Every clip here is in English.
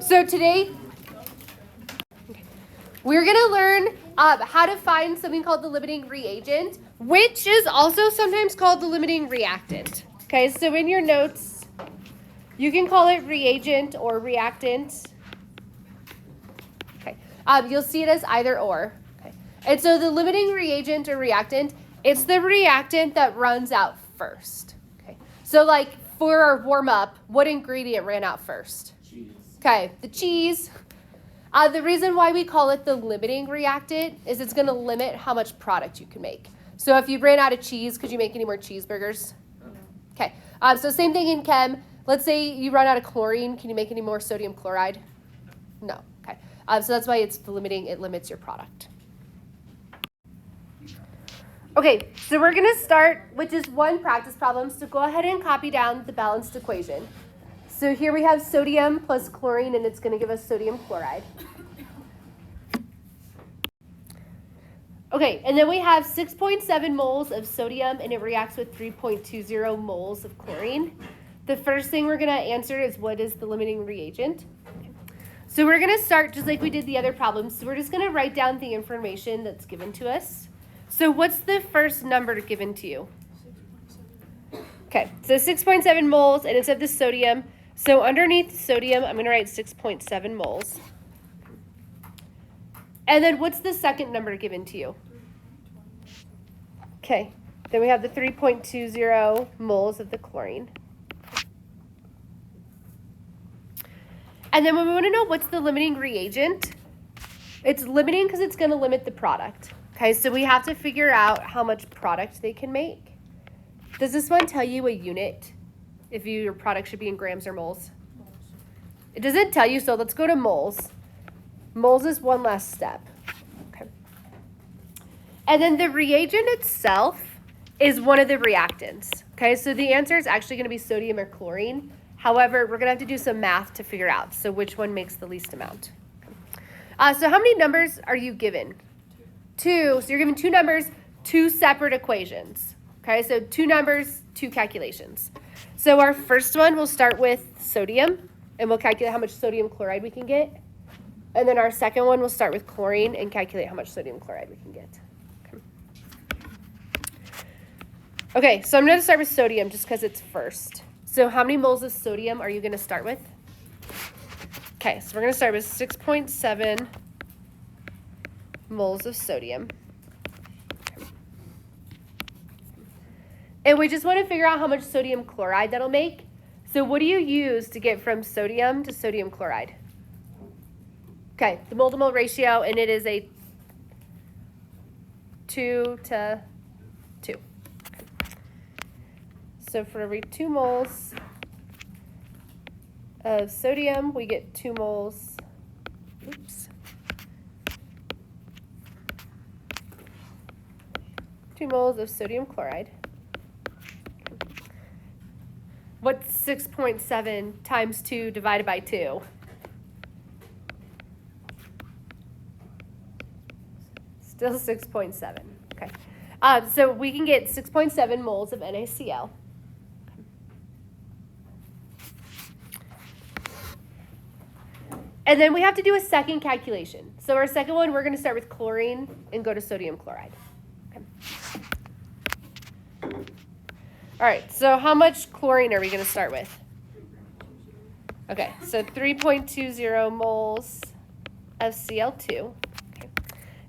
So today, we're going to learn how to find something called the limiting reagent, which is also sometimes called the limiting reactant. Okay, so in your notes, you can call it reagent or reactant. Okay, you'll see it as either or. Okay, and so the limiting reagent or reactant, it's the reactant that runs out first. Okay, so like for our warm up, what ingredient ran out first? Cheese. Okay, the cheese. The reason why we call it the limiting reactant is it's going to limit how much product you can make. So if you ran out of cheese, could you make any more cheeseburgers? Okay, so same thing in chem. Let's say you run out of chlorine. Can you make any more sodium chloride? No. Okay, so that's why it's the limiting. It limits your product. Okay, so we're going to start with just one practice problem. So go ahead and copy down the balanced equation. So here we have sodium plus chlorine, and it's going to give us sodium chloride. Okay, and then we have 6.7 moles of sodium, and it reacts with 3.20 moles of chlorine. The first thing we're going to answer is what is the limiting reagent. So we're going to start just like we did the other problems. So we're just going to write down the information that's given to us. So what's the first number given to you? Okay, so 6.7 moles, and it's of the sodium. So underneath sodium, I'm going to write 6.7 moles. And then what's the second number given to you? Okay, then we have the 3.20 moles of the chlorine. And then when we want to know what's the limiting reagent, it's limiting because it's going to limit the product. Okay, so we have to figure out how much product they can make. Does this one tell you a unit? If your product should be in grams or moles? It doesn't tell you, so let's go to moles. Moles is one last step. Okay. And then the reagent itself is one of the reactants. Okay, so the answer is actually going to be sodium or chlorine. However, we're going to have to do some math to figure out, so which one makes the least amount. So how many numbers are you given? Two. So you're given two numbers, two separate equations. Okay, so two numbers, two calculations. So our first one, we'll start with sodium, and we'll calculate how much sodium chloride we can get. And then our second one, we'll start with chlorine and calculate how much sodium chloride we can get. Okay, so I'm going to start with sodium just because it's first. So how many moles of sodium are you going to start with? Okay, so we're going to start with 6.7 moles of sodium. And we just want to figure out how much sodium chloride that'll make. So what do you use to get from sodium to sodium chloride? Okay, the mole-to-mole ratio, and it is a 2 to 2. Okay. So for every 2 moles of sodium, we get 2 moles, 2 moles of sodium chloride. What's 6.7 times 2 divided by 2? Still 6.7. Okay. So we can get 6.7 moles of NaCl. And then we have to do a second calculation. So our second one, we're going to start with chlorine and go to sodium chloride. Okay. All right, so how much chlorine are we going to start with? Okay, so 3.20 moles of Cl2. Okay.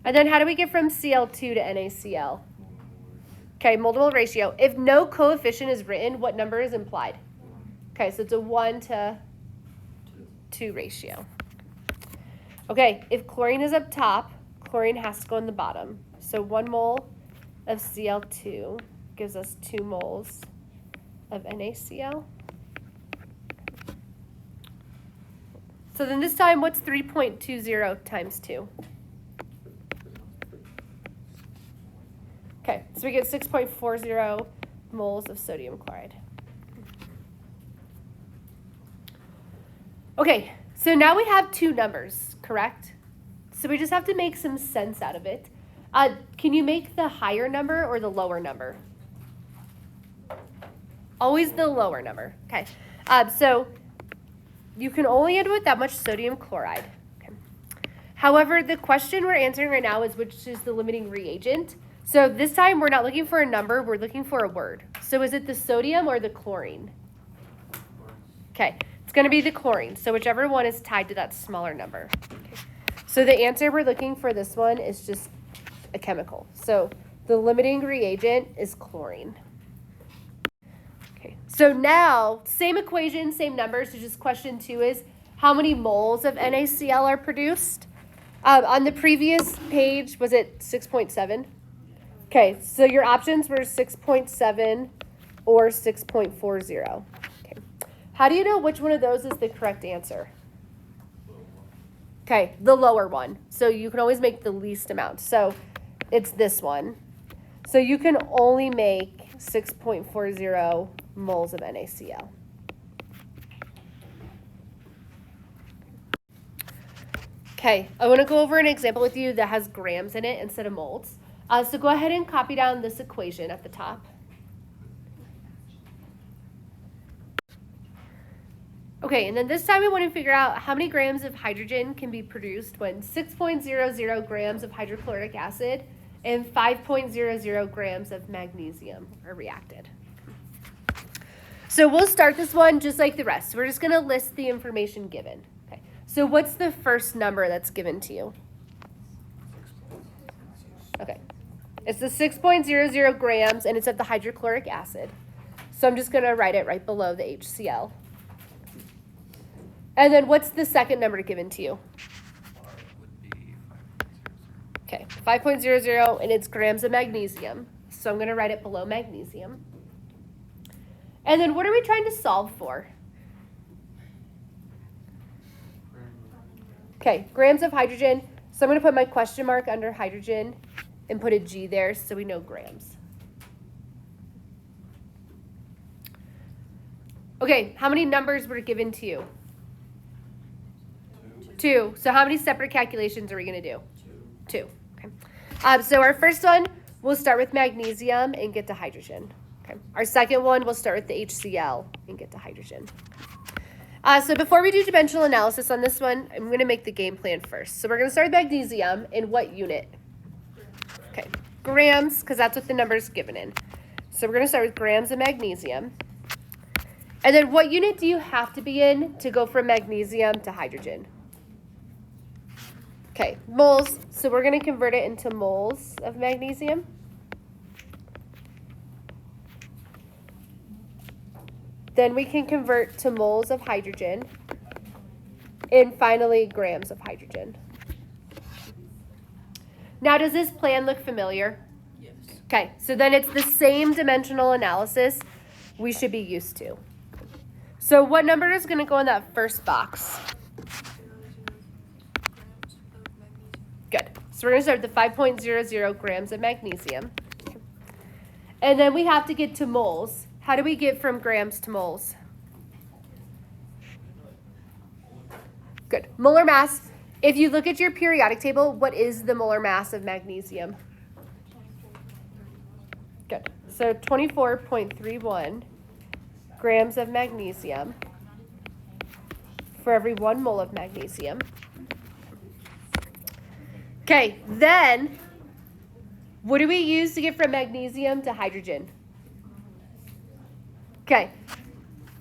And then how do we get from Cl2 to NaCl? Okay, mole-to-mole ratio. If no coefficient is written, what number is implied? Okay, so it's a 1 to 2 ratio. Okay, if chlorine is up top, chlorine has to go in the bottom. So 1 mole of Cl2 gives us 2 moles of NaCl. So then this time, what's 3.20 times 2? Okay, so we get 6.40 moles of sodium chloride. Okay, so now we have 2 numbers, correct? So we just have to make some sense out of it. Can you make the higher number or the lower number? Always the lower number. Okay, so you can only end with that much sodium chloride. Okay. However, the question we're answering right now is which is the limiting reagent. So this time we're not looking for a number, we're looking for a word. So is it the sodium or the chlorine? Okay, it's going to be the chlorine. So whichever one is tied to that smaller number. Okay. So the answer we're looking for this one is just a chemical. So the limiting reagent is chlorine. Okay, so now same equation, same numbers. So just question 2 is how many moles of NaCl are produced? On the previous page, was it 6.7? Okay, so your options were 6.7 or 6.40. Okay, how do you know which one of those is the correct answer? Okay, the lower one. So you can always make the least amount. So it's this one. So you can only make 6.40 moles of NaCl. Okay, I want to go over an example with you that has grams in it instead of moles. So go ahead and copy down this equation at the top. Okay, and then this time we want to figure out how many grams of hydrogen can be produced when 6.00 grams of hydrochloric acid and 5.00 grams of magnesium are reacted. So we'll start this one just like the rest. We're just going to list the information given. Okay, so what's the first number that's given to you? Okay, it's the 6.00 grams and it's of the hydrochloric acid. So I'm just going to write it right below the HCl. And then what's the second number given to you? Okay, 5.00 and it's grams of magnesium. So I'm going to write it below magnesium. And then what are we trying to solve for? Okay, grams of hydrogen. So I'm going to put my question mark under hydrogen and put a G there so we know grams. Okay, how many numbers were given to you? 2. So how many separate calculations are we going to do? 2. Okay. So our first one, we'll start with magnesium and get to hydrogen. Okay. Our second one, we'll start with the HCl and get to hydrogen. So before we do dimensional analysis on this one, I'm going to make the game plan first. So we're going to start with magnesium in what unit? Okay, grams, because that's what the number is given in. So we're going to start with grams of magnesium. And then what unit do you have to be in to go from magnesium to hydrogen? Okay, moles. So we're going to convert it into moles of magnesium. Then we can convert to moles of hydrogen. And finally, grams of hydrogen. Now, does this plan look familiar? Yes. Okay, so then it's the same dimensional analysis we should be used to. So what number is going to go in that first box? Good. So we're going to start with the 5.00 grams of magnesium. And then we have to get to moles. How do we get from grams to moles? Good. Molar mass. If you look at your periodic table, what is the molar mass of magnesium? Good. So 24.31 grams of magnesium for every 1 mole of magnesium. Okay, then what do we use to get from magnesium to hydrogen? Okay,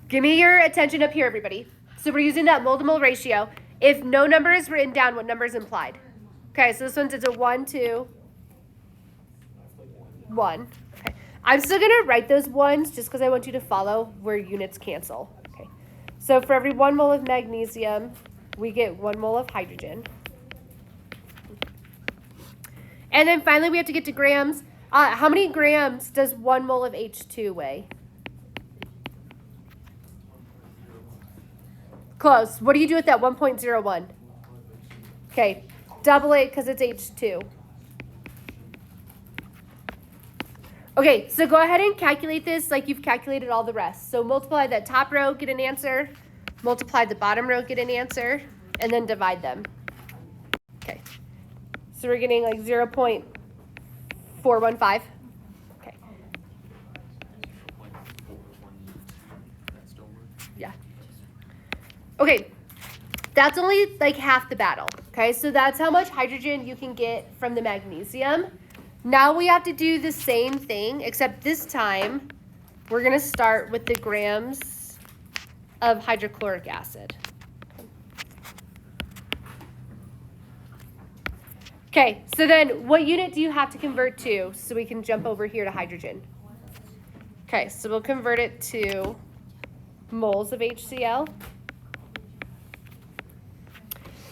give me your attention up here, everybody. So we're using that mole to mole ratio. If no number is written down, what number is implied? Okay, so this one's it's a 1, 2, 1. Okay, I'm still going to write those ones just because I want you to follow where units cancel. Okay, so for every 1 mole of magnesium, we get 1 mole of hydrogen. And then finally, we have to get to grams. How many grams does 1 mole of H2 weigh? Close. What do you do with that 1.01? Okay, double it because it's H2. Okay, so go ahead and calculate this like you've calculated all the rest. So multiply that top row, get an answer. Multiply the bottom row, get an answer. And then divide them. Okay. So we're getting like 0.415. Okay. Yeah. Okay, That's only like half the battle, okay? So that's how much hydrogen you can get from the magnesium. Now we have to do the same thing, except this time we're gonna start with the grams of hydrochloric acid. Okay, so then what unit do you have to convert to so we can jump over here to hydrogen? Okay, so we'll convert it to moles of HCl.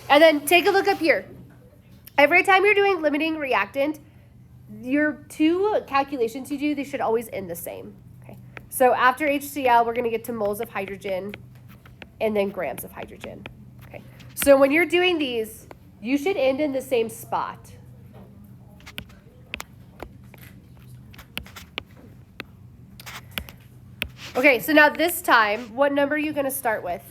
And then take a look up here. Every time you're doing limiting reactant, your two calculations you do, they should always end the same. Okay. So after HCl, we're going to get to moles of hydrogen and then grams of hydrogen. Okay. So when you're doing these, you should end in the same spot. Okay, so now this time, what number are you going to start with?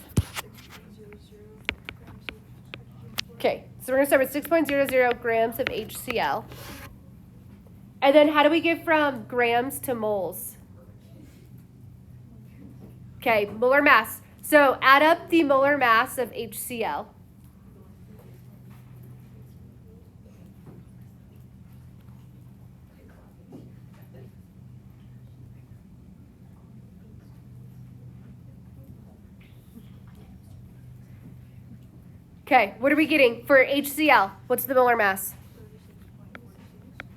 Okay, so we're going to start with 6.00 grams of HCl. And then how do we get from grams to moles? Okay, molar mass. So add up the molar mass of HCl. Okay, what are we getting for HCl? What's the molar mass?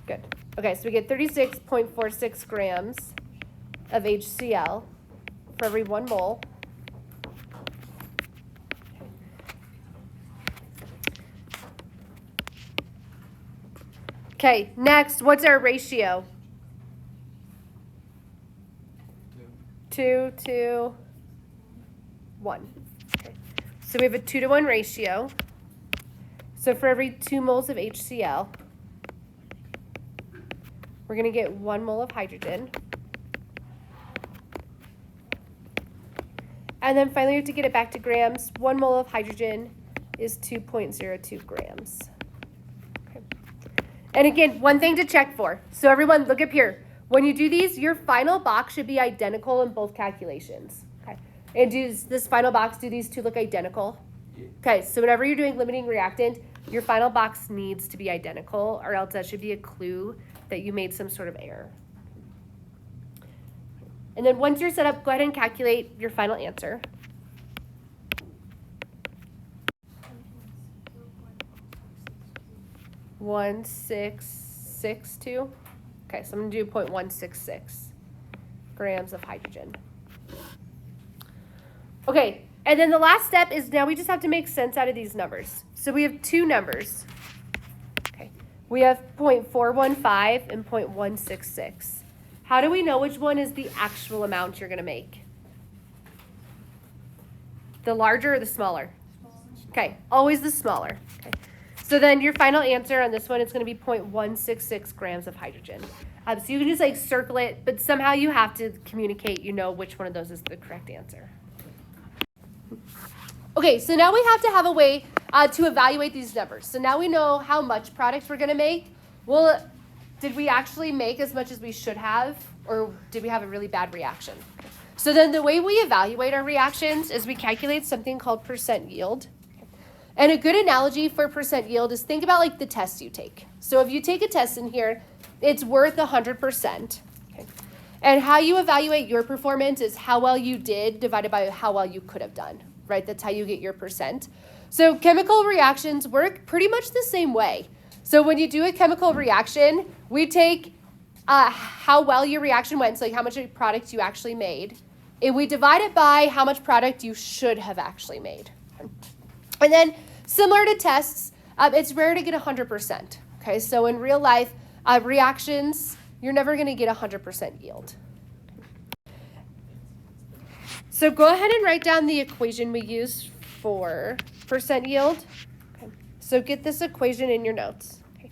Good. Okay, so we get 36.46 grams of HCl for every 1 mole. Okay, next, what's our ratio? 2 to 1. Okay. So we have a 2 to 1 ratio. So for every 2 moles of HCl, we're going to get 1 mole of hydrogen. And then finally, we have to get it back to grams. 1 mole of hydrogen is 2.02 grams. Okay. And again, one thing to check for. So everyone, look up here. When you do these, your final box should be identical in both calculations. Okay. And does this final box, do these two look identical? Okay, so whenever you're doing limiting reactant, your final box needs to be identical, or else that should be a clue that you made some sort of error. And then once you're set up, go ahead and calculate your final answer. .1662. Okay, so I'm going to do 0.166 grams of hydrogen. Okay, and then the last step is now we just have to make sense out of these numbers. So we have two numbers. Okay, we have 0.415 and 0.166. How do we know which one is the actual amount you're going to make? The larger or the smaller? Okay, always the smaller. Okay. So then your final answer on this one is going to be 0.166 grams of hydrogen. So you can just like circle it, but somehow you have to communicate, you know, which one of those is the correct answer. Okay, so now we have to have a way to evaluate these numbers. So now we know how much product we're going to make. Well, did we actually make as much as we should have, or did we have a really bad reaction? So then the way we evaluate our reactions is we calculate something called percent yield. And a good analogy for percent yield is think about like the test you take. So if you take a test in here, it's worth 100%. Okay. And how you evaluate your performance is how well you did divided by how well you could have done, right? That's how you get your percent. So chemical reactions work pretty much the same way. So when you do a chemical reaction, we take how well your reaction went, so like how much product you actually made, and we divide it by how much product you should have actually made. And then similar to tests, it's rare to get 100%. Okay, so in real life reactions, you're never going to get 100% yield. So go ahead and write down the equation we use for percent yield. Okay. So get this equation in your notes. Okay.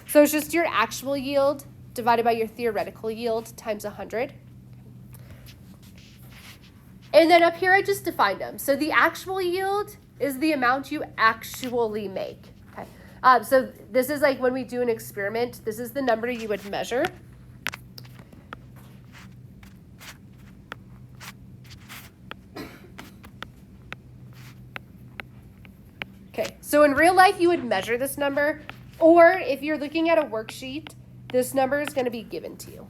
So it's just your actual yield divided by your theoretical yield times 100. And then up here I just defined them. So the actual yield is the amount you actually make. Okay. So this is like when we do an experiment, this is the number you would measure. Okay, so in real life, you would measure this number, or if you're looking at a worksheet, this number is going to be given to you.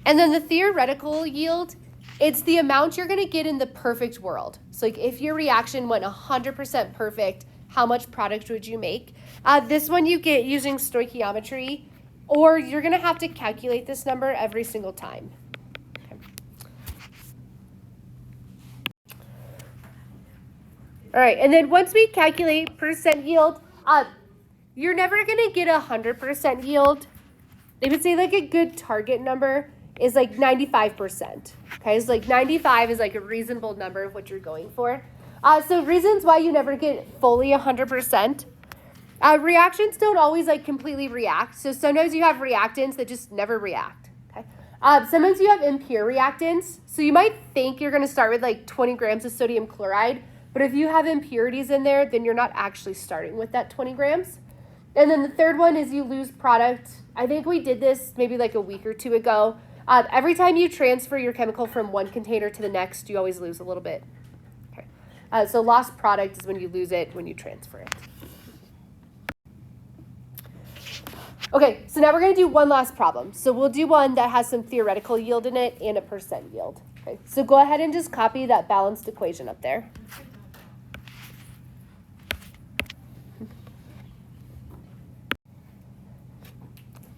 And then the theoretical yield, it's the amount you're going to get in the perfect world. So like if your reaction went 100% perfect, how much product would you make? This one you get using stoichiometry, or you're going to have to calculate this number every single time. Okay. All right, and then once we calculate percent yield, you're never going to get 100% yield. They would say like a good target number is like 95%. Okay, so like 95 is like a reasonable number of what you're going for. So reasons why you never get fully 100%. Reactions don't always like completely react. So sometimes you have reactants that just never react. Okay. Sometimes you have impure reactants. So you might think you're going to start with like 20 grams of sodium chloride, but if you have impurities in there, then you're not actually starting with that 20 grams. And then the third one is you lose product. I think we did this maybe like a week or two ago. Every time you transfer your chemical from one container to the next, you always lose a little bit. Okay. So lost product is when you lose it when you transfer it. Okay, so now we're going to do one last problem. So we'll do one that has some theoretical yield in it and a percent yield. Okay, so go ahead and just copy that balanced equation up there.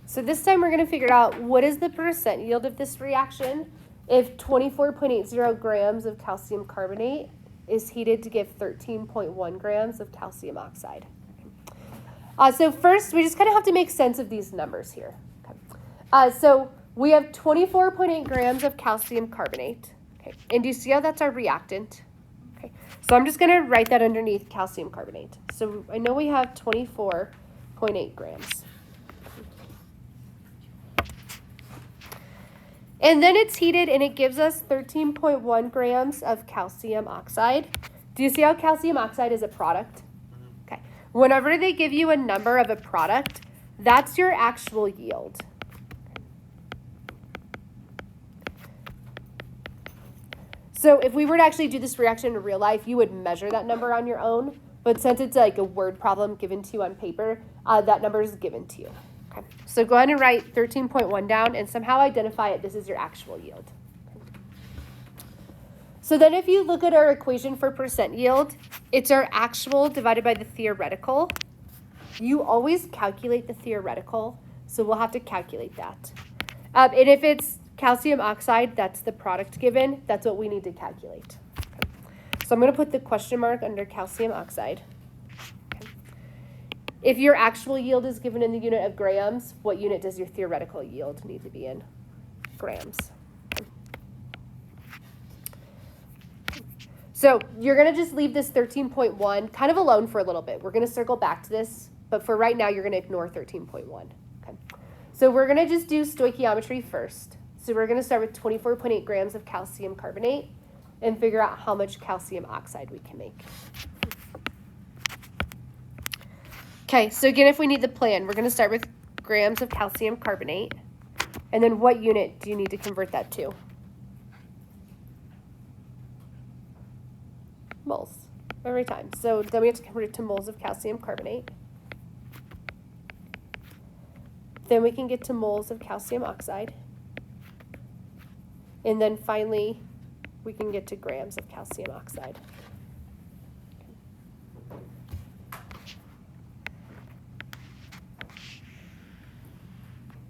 So this time we're going to figure out what is the percent yield of this reaction if 24.80 grams of calcium carbonate is heated to give 13.1 grams of calcium oxide. So first, we just kind of have to make sense of these numbers here. Okay. So we have 24.8 grams of calcium carbonate. Okay. And do you see how that's our reactant? Okay. So I'm just going to write that underneath calcium carbonate. So I know we have 24.8 grams. And then it's heated and it gives us 13.1 grams of calcium oxide. Do you see how calcium oxide is a product? Okay. Whenever they give you a number of a product, that's your actual yield. So if we were to actually do this reaction in real life, you would measure that number on your own. But since it's like a word problem given to you on paper, that number is given to you. Okay. So go ahead and write 13.1 down and somehow identify it. This is your actual yield. So then if you look at our equation for percent yield, it's our actual divided by the theoretical. You always calculate the theoretical, so we'll have to calculate that. And if it's calcium oxide, that's the product given. That's what we need to calculate. Okay. So I'm going to put the question mark under calcium oxide. Okay. If your actual yield is given in the unit of grams, what unit does your theoretical yield need to be in? Grams. So you're going to just leave this 13.1 kind of alone for a little bit. We're going to circle back to this, but for right now, you're going to ignore 13.1. Okay. So we're going to just do stoichiometry first. So we're going to start with 24.8 grams of calcium carbonate and figure out how much calcium oxide we can make. Okay, so again, if we need the plan, we're going to start with grams of calcium carbonate. And then what unit do you need to convert that to? Moles every time. So then we have to convert it to moles of calcium carbonate. Then we can get to moles of calcium oxide. And then finally, we can get to grams of calcium oxide.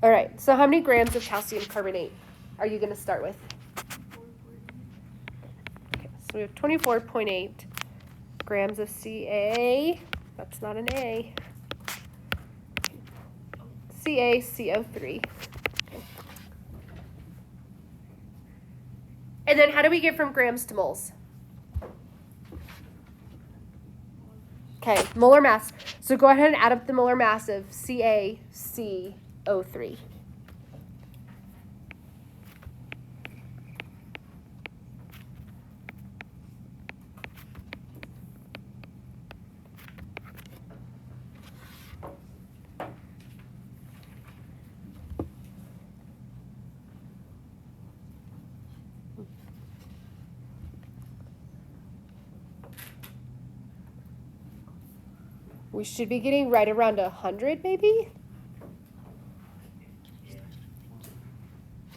All right, so how many grams of calcium carbonate are you going to start with? So we have 24.8 grams of Ca. That's not an A. CaCO3. Okay. And then how do we get from grams to moles? Okay, molar mass. So go ahead and add up the molar mass of CaCO3. We should be getting right around 100 maybe.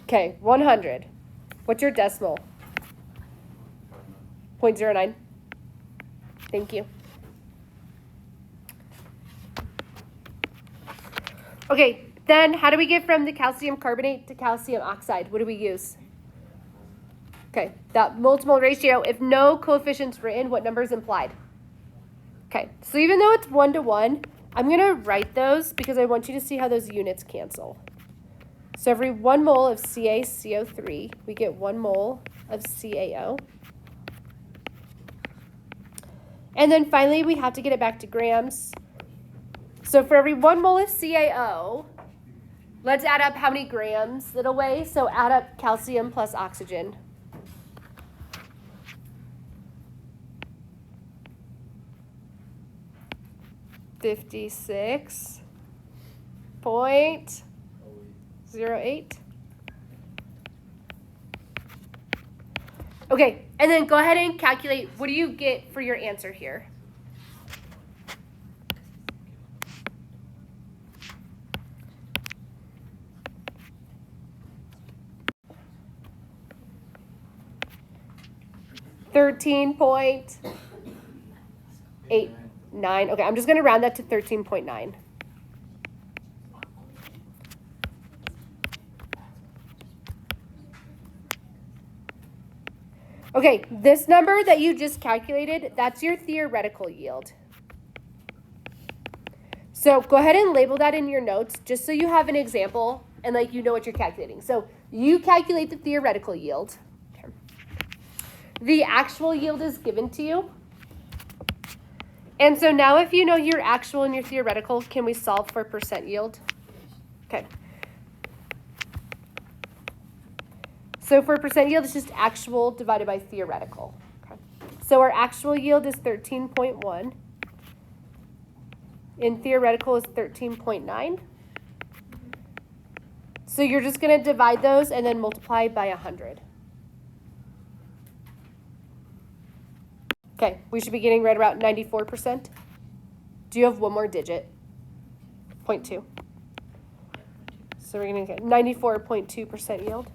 Okay, 100. What's your decimal? 0.09. Thank you. Okay, then how do we get from the calcium carbonate to calcium oxide? What do we use? Okay, that multiple ratio. If no coefficient's written, what number is implied? Okay, so even though it's 1 to 1, I'm going to write those because I want you to see how those units cancel. So every 1 mole of CaCO3, we get 1 mole of CaO. And then finally, we have to get it back to grams. So for every 1 mole of CaO, let's add up how many grams it'll weigh. So add up calcium plus oxygen. $56.08. Okay, and then go ahead and calculate, what do you get for your answer here? $13.89. Okay, I'm just going to round that to 13.9. Okay, this number that you just calculated, that's your theoretical yield. So go ahead and label that in your notes just so you have an example and like you know what you're calculating. So you calculate the theoretical yield. Okay. The actual yield is given to you. And so now if you know your actual and your theoretical, can we solve for percent yield? Okay. So for percent yield, it's just actual divided by theoretical. Okay. So our actual yield is 13.1. And theoretical is 13.9. So you're just going to divide those and then multiply by 100. Okay, we should be getting right about 94%. Do you have one more digit? 0.2. So we're going to get 94.2% yield.